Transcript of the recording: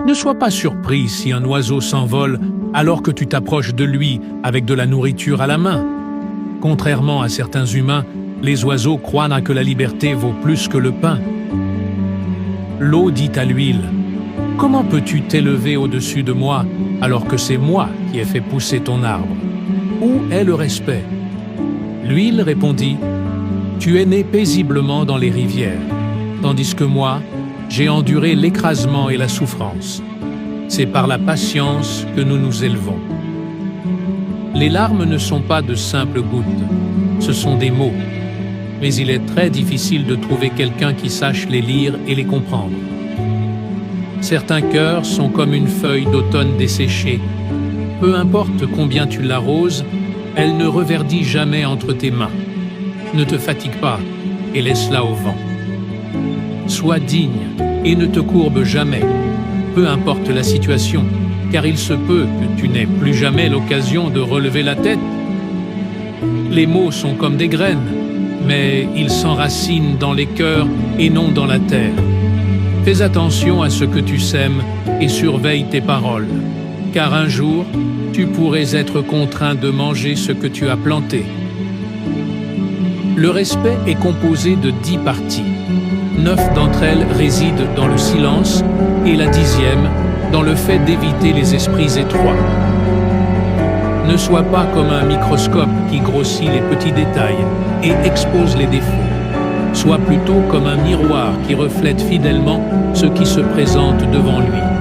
Ne sois pas surpris si un oiseau s'envole alors que tu t'approches de lui avec de la nourriture à la main. Contrairement à certains humains, les oiseaux croient que la liberté vaut plus que le pain. L'eau dit à l'huile, « Comment peux-tu t'élever au-dessus de moi alors que c'est moi qui ai fait pousser ton arbre? Où est le respect ?» L'huile répondit, « Tu es né paisiblement dans les rivières, tandis que moi, j'ai enduré l'écrasement et la souffrance. C'est par la patience que nous nous élevons. » Les larmes ne sont pas de simples gouttes, ce sont des mots. Mais il est très difficile de trouver quelqu'un qui sache les lire et les comprendre. Certains cœurs sont comme une feuille d'automne desséchée. Peu importe combien tu l'arroses, elle ne reverdit jamais entre tes mains. Ne te fatigue pas et laisse-la au vent. Sois digne et ne te courbe jamais, peu importe la situation, car il se peut que tu n'aies plus jamais l'occasion de relever la tête. Les mots sont comme des graines, mais ils s'enracinent dans les cœurs et non dans la terre. Fais attention à ce que tu sèmes et surveille tes paroles, car un jour, tu pourrais être contraint de manger ce que tu as planté. Le respect est composé de 10 parties. 9 d'entre elles résident dans le silence et la 10e dans le fait d'éviter les esprits étroits. Ne sois pas comme un microscope qui grossit les petits détails et expose les défauts. Sois plutôt comme un miroir qui reflète fidèlement ce qui se présente devant lui.